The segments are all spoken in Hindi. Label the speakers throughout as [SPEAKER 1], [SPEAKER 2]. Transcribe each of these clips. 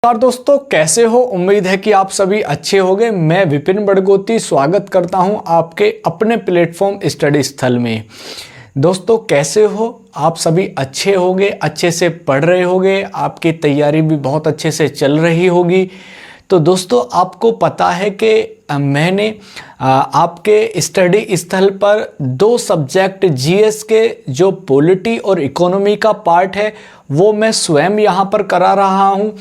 [SPEAKER 1] नमस्कार दोस्तों, कैसे हो। उम्मीद है कि आप सभी अच्छे होंगे। मैं विपिन बड़गोती स्वागत करता हूं आपके अपने प्लेटफॉर्म स्टडी स्थल में। दोस्तों कैसे हो आप सभी, अच्छे होंगे, अच्छे से पढ़ रहे होंगे, आपकी तैयारी भी बहुत अच्छे से चल रही होगी। तो दोस्तों आपको पता है कि मैंने आपके स्टडी स्थल पर दो सब्जेक्ट जीएस के जो पॉलिटी और इकोनॉमी का पार्ट है वो मैं स्वयं यहाँ पर करा रहा हूँ।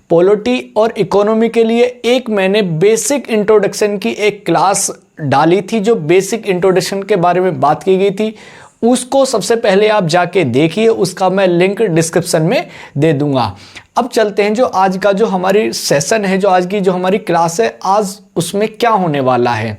[SPEAKER 1] पॉलिटी और इकोनॉमी के लिए एक मैंने बेसिक इंट्रोडक्शन की एक क्लास डाली थी, जो बेसिक इंट्रोडक्शन के बारे में बात की गई थी। उसको सबसे पहले आप जाके देखिए, उसका मैं लिंक डिस्क्रिप्शन में दे दूंगा। अब चलते हैं जो आज का जो हमारी सेशन है, जो आज की जो हमारी क्लास है, आज उसमें क्या होने वाला है।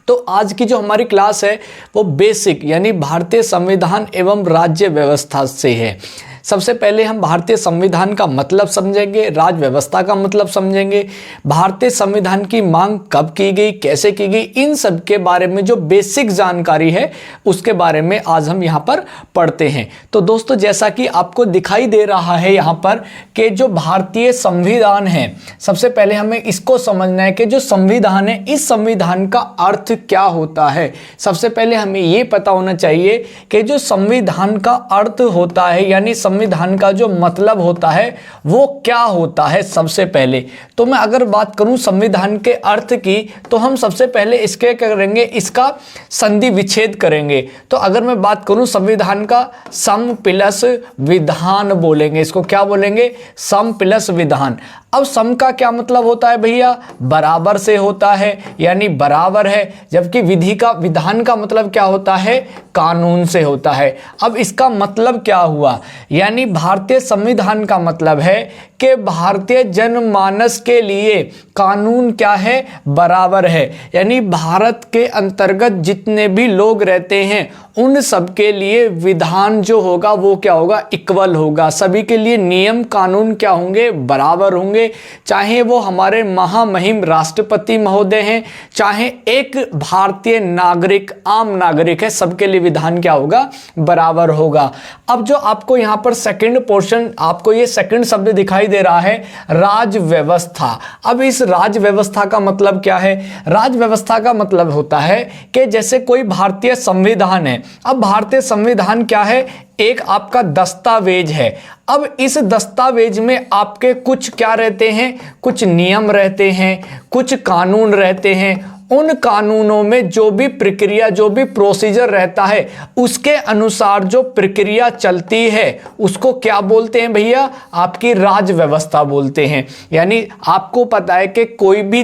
[SPEAKER 1] तो आज की जो हमारी क्लास है वो बेसिक यानी भारतीय संविधान एवं राज्य व्यवस्था से है। सबसे पहले हम भारतीय संविधान का मतलब समझेंगे, राज्य व्यवस्था का मतलब समझेंगे, भारतीय संविधान की मांग कब की गई, कैसे की गई, इन सब के बारे में जो बेसिक जानकारी है उसके बारे में आज हम यहाँ पर पढ़ते हैं। तो दोस्तों जैसा कि आपको दिखाई दे रहा है यहाँ पर कि जो भारतीय संविधान है, सबसे पहले हमें इसको समझना है कि जो संविधान है, इस संविधान का अर्थ क्या होता है। सबसे पहले हमें ये पता होना चाहिए कि जो संविधान का अर्थ होता है यानी संविधान का जो मतलब होता है वो क्या होता है। सबसे पहले तो मैं अगर बात करूं संविधान के अर्थ की, तो हम सबसे पहले इसके करेंगे, इसका संधि विच्छेद करेंगे। तो अगर मैं बात करूं संविधान का, सम प्लस विधान बोलेंगे, इसको क्या बोलेंगे, सम प्लस विधान। अब सम का क्या मतलब होता है भैया, बराबर से होता है यानी बराबर है, जबकि विधान का मतलब क्या होता है, कानून से होता है। अब इसका मतलब क्या हुआ, यानी भारतीय संविधान का मतलब है कि भारतीय जनमानस के लिए कानून क्या है, बराबर है। यानी भारत के अंतर्गत जितने भी लोग रहते हैं उन सब के लिए विधान जो होगा वो क्या होगा, इक्वल होगा। सभी के लिए नियम कानून क्या होंगे, बराबर होंगे। चाहे वो हमारे महामहिम राष्ट्रपति महोदय हैं, चाहे एक भारतीय नागरिक, आम नागरिक है, सबके लिए विधान क्या होगा, बराबर होगा। अब जो आपको यहाँ पर सेकंड पोर्शन, आपको ये सेकंड शब्द दिखाई दे रहा है, राज्य व्यवस्था। अब इस राज्य व्यवस्था का मतलब क्या है, राज्य व्यवस्था का मतलब होता है कि जैसे कोई भारतीय संविधान है। अब भारतीय संविधान क्या है, एक आपका दस्तावेज है। अब इस दस्तावेज में आपके कुछ क्या रहते हैं, कुछ नियम रहते हैं, कुछ कानून रहते हैं। उन कानूनों में जो भी प्रक्रिया, जो भी प्रोसीजर रहता है, उसके अनुसार जो प्रक्रिया चलती है उसको क्या बोलते हैं भैया, आपकी राज्य व्यवस्था बोलते हैं। यानी आपको पता है कि कोई भी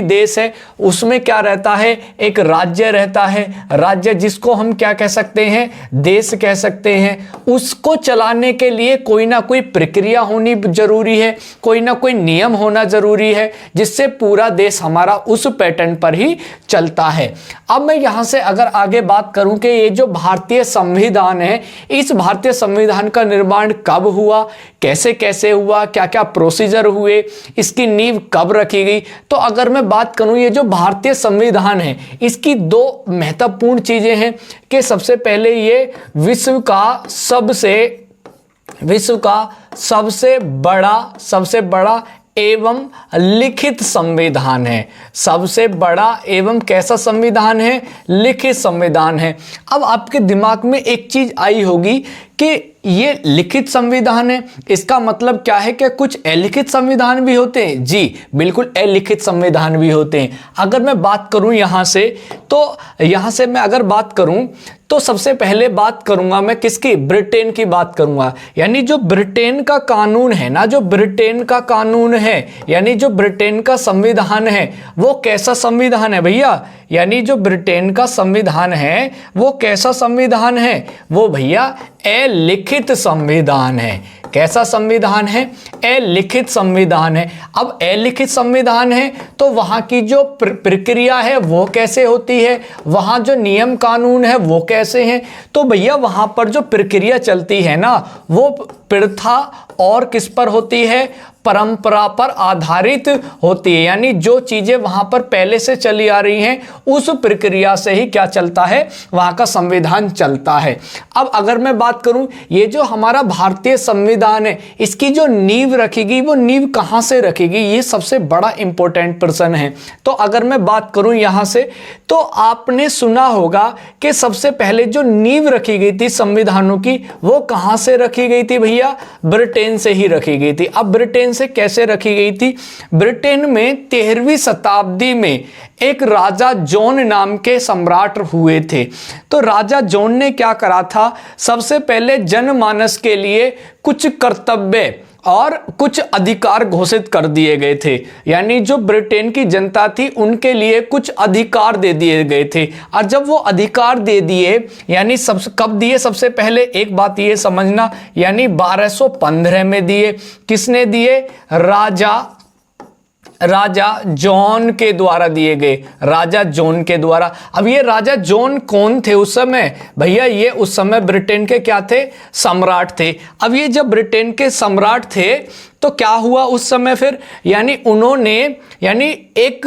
[SPEAKER 1] देश है उसमें क्या रहता है, एक राज्य रहता है। राज्य जिसको हम क्या कह सकते हैं, देश कह सकते हैं। उसको चलाने के लिए कोई ना कोई प्रक्रिया होनी जरूरी है, कोई ना कोई नियम होना जरूरी है, जिससे पूरा देश हमारा उस पैटर्न पर ही चलता है। अब मैं यहां से अगर आगे बात करूं कि ये जो भारतीय संविधान है, इस भारतीय संविधान का निर्माण कब हुआ, कैसे कैसे हुआ, क्या क्या प्रोसीजर हुए, इसकी नींव कब रखी गई। तो अगर मैं बात करूं ये जो भारतीय संविधान है, इसकी दो महत्वपूर्ण चीजें हैं कि सबसे पहले ये विश्व का सबसे बड़ा एवं लिखित संविधान है। सबसे बड़ा एवं कैसा संविधान है, लिखित संविधान है। अब आपके दिमाग में एक चीज आई होगी कि ये लिखित संविधान है, इसका मतलब क्या है कि कुछ अलिखित संविधान भी होते हैं। जी बिल्कुल, अलिखित संविधान भी होते हैं। अगर मैं बात करूं यहां से, तो यहां से मैं अगर बात करूं तो सबसे पहले बात करूंगा मैं किसकी, ब्रिटेन की बात करूंगा। यानी जो ब्रिटेन का कानून है ना, जो ब्रिटेन का कानून है यानी जो ब्रिटेन का संविधान है वो कैसा संविधान है भैया, यानी जो ब्रिटेन का संविधान है वो कैसा संविधान है, वो भैया अलिखित संविधान है। कैसा संविधान है, अलिखित संविधान है। अब अलिखित संविधान है तो वहां की जो प्रक्रिया है वो कैसे होती है, वहां जो नियम कानून है वो कैसे हैं। तो भैया वहां पर जो प्रक्रिया चलती है ना, वो प्रथा और किस पर होती है, परंपरा पर आधारित होती है। यानी जो चीजें वहां पर पहले से चली आ रही हैं उस प्रक्रिया से ही क्या चलता है, वहां का संविधान चलता है। अब अगर मैं बात करूं, ये जो हमारा भारतीय संविधान है, इसकी जो नींव रखेगी वो नींव कहां से रखेगी, ये सबसे बड़ा इंपॉर्टेंट प्रश्न है। तो अगर मैं बात करूं यहां से, तो आपने सुना होगा कि सबसे पहले जो नींव रखी गई थी संविधानों की, वो कहां से रखी गई थी भैया, ब्रिटेन से ही रखी गई थी। अब ब्रिटेन से कैसे रखी गई थी, ब्रिटेन में 13वीं शताब्दी में एक राजा जॉन नाम के सम्राट हुए थे। तो राजा जॉन ने क्या करा था, सबसे पहले जनमानस के लिए कुछ कर्तव्य और कुछ अधिकार घोषित कर दिए गए थे। यानी जो ब्रिटेन की जनता थी उनके लिए कुछ अधिकार दे दिए गए थे। और जब वो अधिकार दे दिए, यानी कब दिए, सबसे पहले एक बात ये समझना, यानी 1215 में दिए। किसने दिए, राजा जॉन के द्वारा दिए गए, राजा जॉन के द्वारा। अब ये राजा जॉन कौन थे उस समय भैया, ये उस समय ब्रिटेन के क्या थे, सम्राट थे। अब ये जब ब्रिटेन के सम्राट थे तो क्या हुआ उस समय फिर, यानी उन्होंने एक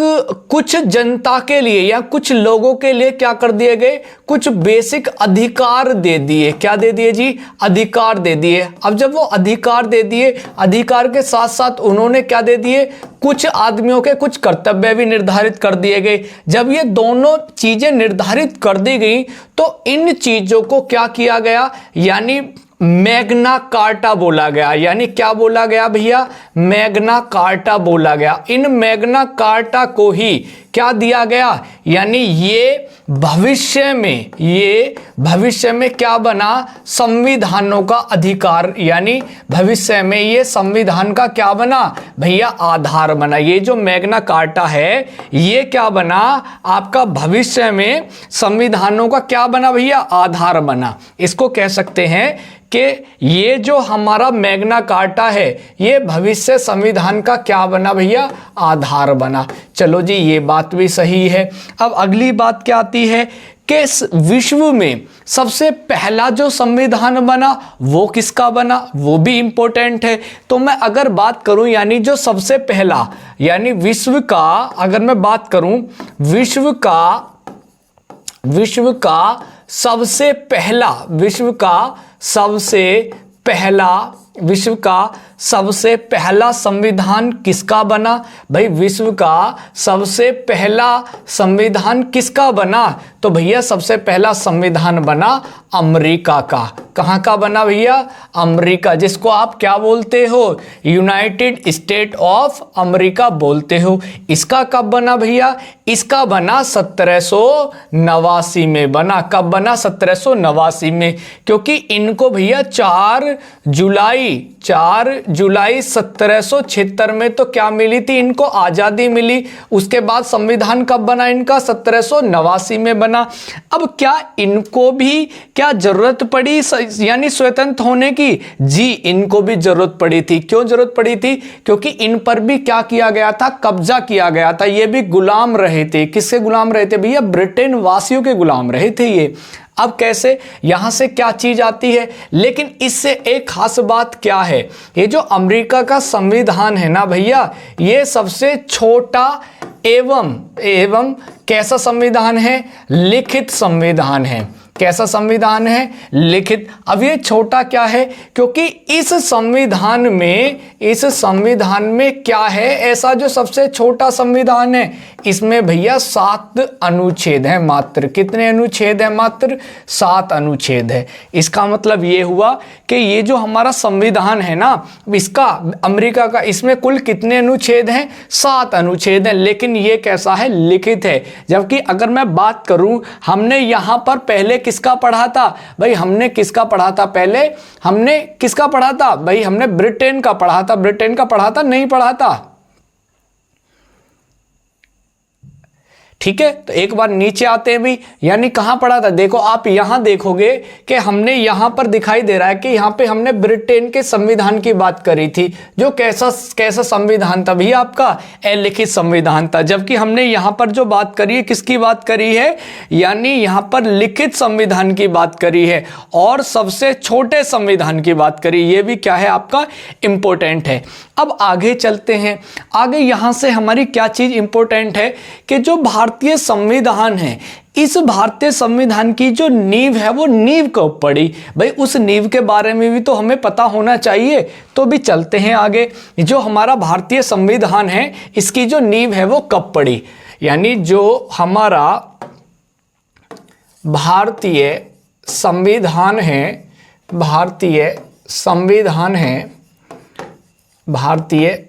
[SPEAKER 1] कुछ जनता के लिए या कुछ लोगों के लिए क्या कर दिए गए, कुछ बेसिक अधिकार दे दिए। क्या दे दिए जी, अधिकार दे दिए। अब जब वो अधिकार दे दिए, अधिकार के साथ साथ उन्होंने क्या दे दिए, कुछ आदमियों के कुछ कर्तव्य भी निर्धारित कर दिए गए। जब ये दोनों चीजें निर्धारित कर दी गई तो इन चीजों को क्या किया गया, यानी मैग्ना कार्टा बोला गया। यानी क्या बोला गया भैया, मैग्ना कार्टा बोला गया। इन मैग्ना कार्टा को ही क्या दिया गया, यानी ये भविष्य में क्या बना, संविधानों का अधिकार, यानी भविष्य में ये संविधान का क्या बना भैया, आधार बना। ये जो मैग्ना कार्टा है ये क्या बना, आपका भविष्य में संविधानों का क्या बना भैया, आधार बना। इसको कह सकते हैं कि ये जो हमारा मैग्ना कार्टा है ये भविष्य संविधान का क्या बना भैया, आधार बना। चलो जी, ये बात भी सही है। अब अगली बात क्या आती है कि विश्व में सबसे पहला जो संविधान बना वो किसका बना, वो भी इंपॉर्टेंट है। तो मैं अगर बात करूं, यानी जो सबसे पहला, यानी विश्व का, अगर मैं बात करूं विश्व का सबसे पहला संविधान किसका बना भाई, विश्व का सबसे पहला संविधान किसका बना, तो भैया सबसे पहला संविधान बना अमेरिका का। कहां का बना भैया, अमेरिका, जिसको आप क्या बोलते हो, यूनाइटेड स्टेट ऑफ अमेरिका बोलते हो। इसका कब बना भैया, इसका बना 1789 में बना। कब बना, 1789 में, क्योंकि इनको भैया 4 जुलाई 1776 में तो क्या मिली थी, इनको आजादी मिली। उसके बाद संविधान कब बना इनका, 1789 में बना। अब क्या इनको भी क्या जरूरत पड़ी यानी स्वतंत्र होने की, जी इनको भी जरूरत पड़ी थी। क्यों जरूरत पड़ी थी, क्योंकि इन पर भी क्या किया गया था, कब्जा किया गया था। ये भी गुलाम रहे थे। किसके गुलाम रहे थे भैया, ब्रिटेन वासियों के गुलाम रहे थे ये। अब कैसे, यहां से क्या चीज आती है, लेकिन इससे एक खास बात क्या है, ये जो अमेरिका का संविधान है ना भैया, ये सबसे छोटा एवं कैसा संविधान है, लिखित संविधान है। कैसा संविधान है, लिखित। अब ये छोटा क्या है, क्योंकि इस संविधान में क्या है ऐसा जो सबसे छोटा संविधान है, इसमें भैया 7 अनुच्छेद हैं मात्र। कितने अनुच्छेद हैं, मात्र 7 अनुच्छेद है। इसका मतलब ये हुआ कि ये जो हमारा संविधान है ना, इसका अमेरिका का, इसमें कुल कितने अनुच्छेद हैं, 7 अनुच्छेद हैं। लेकिन ये कैसा है, लिखित है। जबकि अगर मैं बात करूं, हमने यहां पर पहले किसका पढ़ा था भाई, हमने किसका पढ़ा था, पहले हमने किसका पढ़ा था भाई, हमने ब्रिटेन का पढ़ा था। ब्रिटेन का पढ़ा था, नहीं पढ़ा था, ठीक है, तो एक बार नीचे आते हैं भी, यानी कहाँ पढ़ा था, देखो आप यहाँ देखोगे कि हमने यहाँ पर दिखाई दे रहा है कि यहाँ पे हमने ब्रिटेन के संविधान की बात करी थी, जो कैसा संविधान था भैया, आपका अलिखित संविधान था। जबकि हमने यहाँ पर जो बात करी है, किसकी बात करी है, यानी यहाँ पर लिखित संविधान की बात करी है और सबसे छोटे संविधान की बात करी। ये भी क्या है आपका इंपॉर्टेंट है। अब आगे चलते हैं, आगे यहाँ से हमारी क्या चीज इंपॉर्टेंट है कि जो भारतीय संविधान है, इस भारतीय संविधान की जो नींव है वो नींव कब पड़ी, भाई उस नींव के बारे में भी तो हमें पता होना चाहिए। तो भी चलते हैं आगे, जो हमारा भारतीय संविधान है इसकी जो नींव है वो कब पड़ी, यानी जो हमारा भारतीय संविधान है, भारतीय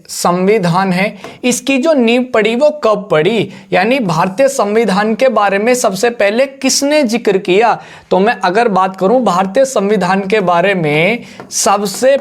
[SPEAKER 1] संविधान है, इसकी जो नींव पड़ी वो कब पड़ी, यानी भारतीय संविधान के बारे में सबसे पहले किसने जिक्र किया। तो मैं अगर बात करूं भारतीय संविधान के बारे में, सबसे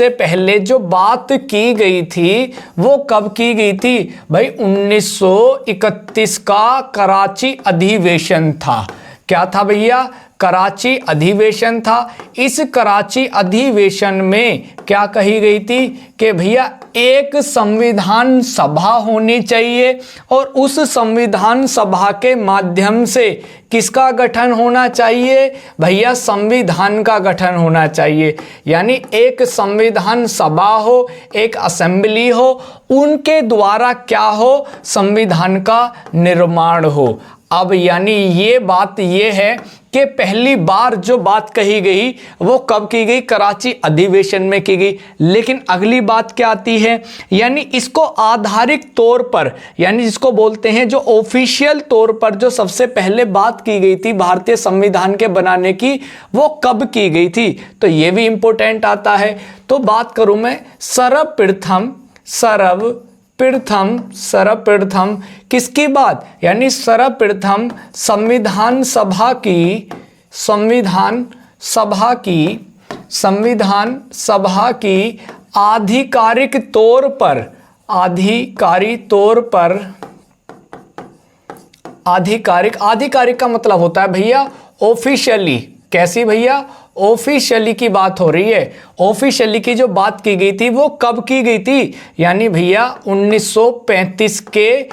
[SPEAKER 1] पहले जो बात की गई थी वो कब की गई थी भाई, 1931 का कराची अधिवेशन था। क्या था भैया, कराची अधिवेशन था। इस कराची अधिवेशन में क्या कही गई थी कि भैया एक संविधान सभा होनी चाहिए और उस संविधान सभा के माध्यम से किसका गठन होना चाहिए भैया, संविधान का गठन होना चाहिए। यानी एक संविधान सभा हो, एक असेंबली हो, उनके द्वारा क्या हो, संविधान का निर्माण हो। अब यानी ये बात ये है कि पहली बार जो बात कही गई वो कब की गई, कराची अधिवेशन में की गई। लेकिन अगली बात क्या आती है, यानी इसको आधारिक तौर पर, यानी जिसको बोलते हैं जो ऑफिशियल तौर पर जो सबसे पहले बात की गई थी भारतीय संविधान के बनाने की, वो कब की गई थी, तो ये भी इंपॉर्टेंट आता है। तो बात करूं मैं सर्वप्रथम किसकी बात, यानी सर्वप्रथम संविधान सभा की आधिकारिक तौर पर आधिकारिक का मतलब होता है भैया ऑफिशियली। कैसी भैया, ऑफिशियली की बात हो रही है। ऑफिशियली की जो बात की गई थी वो कब की गई थी, यानी भैया 1935 के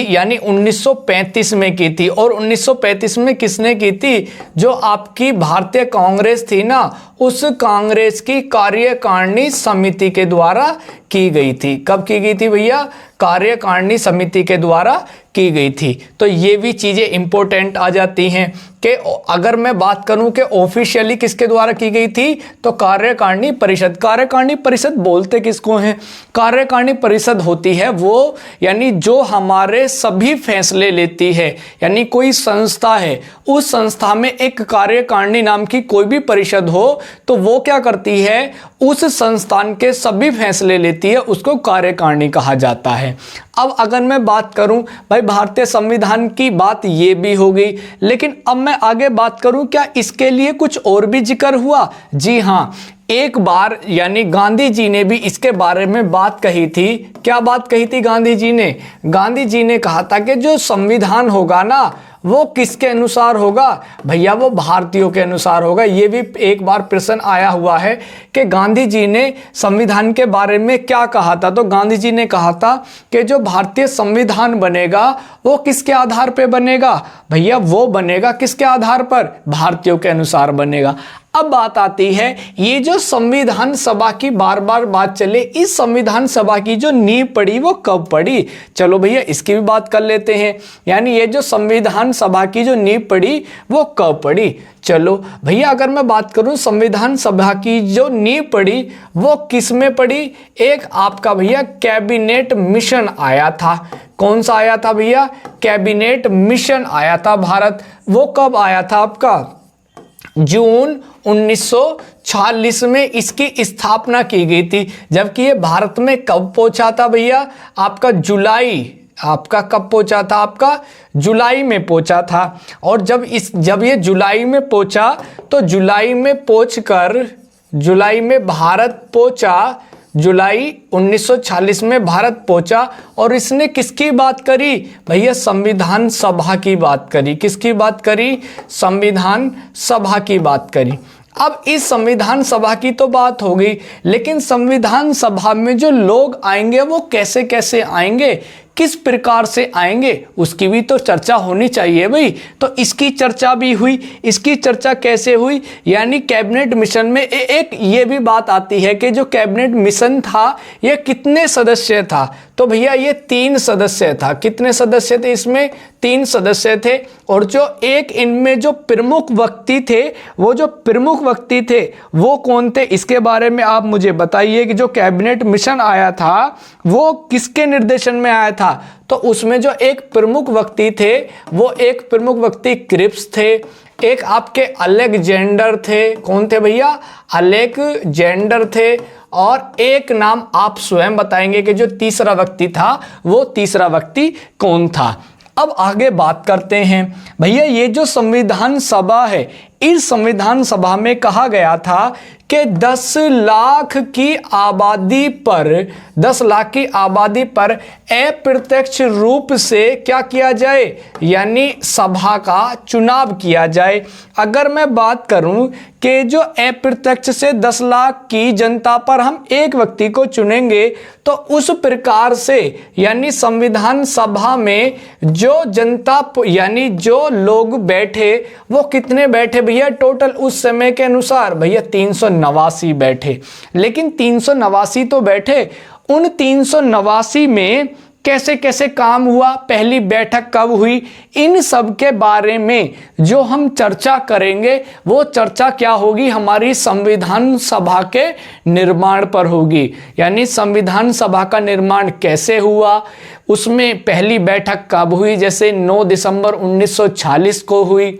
[SPEAKER 1] यानी 1935 में की थी। और 1935 में किसने की थी, जो आपकी भारतीय कांग्रेस थी ना, उस कांग्रेस की कार्यकारिणी समिति के द्वारा की गई थी। कब की गई थी भैया, कार्यकारिणी समिति के द्वारा की गई थी। तो ये भी चीजें इंपॉर्टेंट आ जाती हैं कि अगर मैं बात करूं कि ऑफिशियली किसके द्वारा की गई थी, तो कार्यकारिणी परिषद। कार्यकारिणी परिषद बोलते किसको हैं, कार्यकारिणी परिषद होती है वो, यानी जो हमारे सभी फैसले लेती है। यानी कोई संस्था है, उस संस्था में एक कार्यकारिणी नाम की कोई भी परिषद हो तो वो क्या करती है, उस संस्थान के सभी फैसले लेती है, उसको कार्यकारिणी कहा जाता है। अब अगर मैं बात करूं भाई भारतीय संविधान की बात ये भी हो गई, लेकिन अब मैं आगे बात करूं क्या इसके लिए कुछ और भी जिक्र हुआ। जी हां, एक बार यानी गांधी जी ने भी इसके बारे में बात कही थी। क्या बात कही थी गांधी जी ने, गांधी जी ने कहा था कि जो संविधान होगा ना वो किसके अनुसार होगा भैया, वो भारतीयों के अनुसार होगा। ये भी एक बार प्रश्न आया हुआ है कि गांधी जी ने संविधान के बारे में क्या कहा था। तो गांधी जी ने कहा था कि जो भारतीय संविधान बनेगा वो किसके आधार पर बनेगा भैया, वो बनेगा किसके आधार पर, भारतीयों के अनुसार बनेगा। अब बात आती है ये जो संविधान सभा की बार बार बात चले, इस संविधान सभा की जो नींव पड़ी वो कब पड़ी, चलो भैया इसकी भी बात कर लेते हैं। यानी ये जो संविधान सभा की जो नींव पड़ी वो कब पड़ी। चलो भैया अगर मैं बात करूं संविधान सभा की जो नींव पड़ी वो किस में पड़ी, एक आपका भैया कैबिनेट मिशन आया था। कौन सा आया था भैया, कैबिनेट मिशन आया था भारत। वो कब आया था आपका, जून 1946 में इसकी स्थापना की गई थी। जबकि ये भारत में कब पहुंचा था भैया, आपका जुलाई, आपका कब पहुंचा था, आपका जुलाई में पहुंचा था। और जब ये जुलाई में पहुंचा तो जुलाई में भारत पहुंचा जुलाई 1946 में भारत पहुंचा और इसने किसकी बात करी भैया? संविधान सभा की बात करी। किसकी बात करी? संविधान सभा की बात करी। अब इस संविधान सभा की तो बात हो गई, लेकिन संविधान सभा में जो लोग आएंगे वो कैसे कैसे आएंगे, किस प्रकार से आएंगे, उसकी भी तो चर्चा होनी चाहिए भाई। तो इसकी चर्चा भी हुई। इसकी चर्चा कैसे हुई? यानी कैबिनेट मिशन में एक ये भी बात आती है कि जो कैबिनेट मिशन था ये कितने सदस्य था? तो भैया ये 3 सदस्य था। कितने सदस्य थे इसमें? 3 सदस्य थे। और जो एक इनमें जो प्रमुख व्यक्ति थे, वो जो प्रमुख व्यक्ति थे वो कौन थे? इसके बारे में आप मुझे बताइए कि जो कैबिनेट मिशन आया था वो किसके निर्देशन में आया था? तो उसमें जो एक प्रमुख व्यक्ति थे वो एक प्रमुख व्यक्ति क्रिप्स थे, एक आपके अलेक्जेंडर थे। कौन थे भैया? अलेक्जेंडर थे। और एक नाम आप स्वयं बताएंगे कि जो तीसरा व्यक्ति था वो तीसरा व्यक्ति कौन था। अब आगे बात करते हैं भैया, ये जो संविधान सभा है, इस संविधान सभा में कहा गया था कि 10 लाख की आबादी पर 10 लाख की आबादी पर अप्रत्यक्ष रूप से क्या किया जाए? यानी सभा का चुनाव किया जाए। अगर मैं बात करूं कि जो अप्रत्यक्ष से 10 लाख की जनता पर हम एक व्यक्ति को चुनेंगे, तो उस प्रकार से यानी संविधान सभा में जो जनता यानी जो लोग बैठे वो कितने बैठे भैया? टोटल उस समय के अनुसार भैया 389 बैठे। लेकिन 389 तो बैठे, उन 389 में कैसे कैसे काम हुआ, पहली बैठक कब हुई, इन सब के बारे में जो हम चर्चा करेंगे वो चर्चा क्या होगी? हमारी संविधान सभा के निर्माण पर होगी। यानी संविधान सभा का निर्माण कैसे हुआ, उसमें पहली बैठक कब हुई? जैसे 9 दिसंबर 1946 को हुई।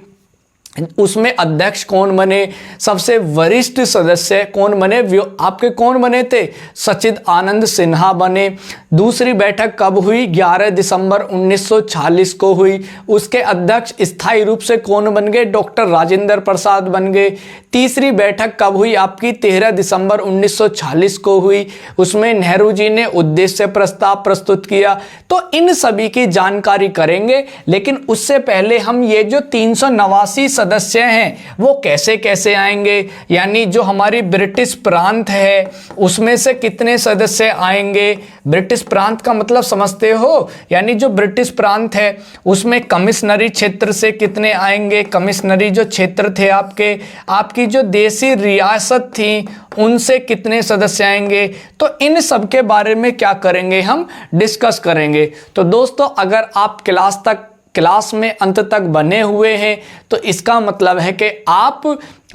[SPEAKER 1] उसमें अध्यक्ष कौन बने? सबसे वरिष्ठ सदस्य कौन बने? आपके कौन बने थे? सच्चिदानंद सिन्हा बने। दूसरी बैठक कब हुई? 11 दिसंबर 1946 को हुई। उसके अध्यक्ष स्थायी रूप से कौन बन गए? डॉक्टर राजेंद्र प्रसाद बन गए। तीसरी बैठक कब हुई आपकी? 13 दिसंबर 1946 को हुई। उसमें नेहरू जी ने उद्देश्य प्रस्ताव प्रस्तुत किया। तो इन सभी की जानकारी करेंगे, लेकिन उससे पहले हम ये जो 389 सदस्य हैं वो कैसे कैसे आएंगे, यानी जो हमारी ब्रिटिश प्रांत है उसमें से कितने सदस्य आएंगे? ब्रिटिश प्रांत का मतलब समझते हो? यानी जो ब्रिटिश प्रांत है उसमें कमिश्नरी क्षेत्र से कितने आएंगे? कमिश्नरी जो क्षेत्र थे आपकी जो देसी रियासत थी उनसे कितने सदस्य आएंगे? तो इन सब के बारे में क्या करेंगे? हम डिस्कस करेंगे। तो दोस्तों, अगर आप क्लास में अंत तक बने हुए हैं तो इसका मतलब है कि आप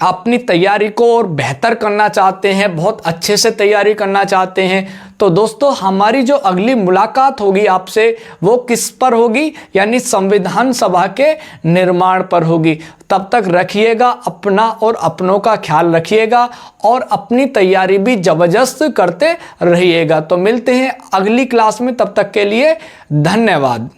[SPEAKER 1] अपनी तैयारी को और बेहतर करना चाहते हैं, बहुत अच्छे से तैयारी करना चाहते हैं। तो दोस्तों, हमारी जो अगली मुलाकात होगी आपसे वो किस पर होगी? यानी संविधान सभा के निर्माण पर होगी। तब तक रखिएगा अपना और अपनों का ख्याल रखिएगा और अपनी तैयारी भी जबरदस्त करते रहिएगा। तो मिलते हैं अगली क्लास में, तब तक के लिए धन्यवाद।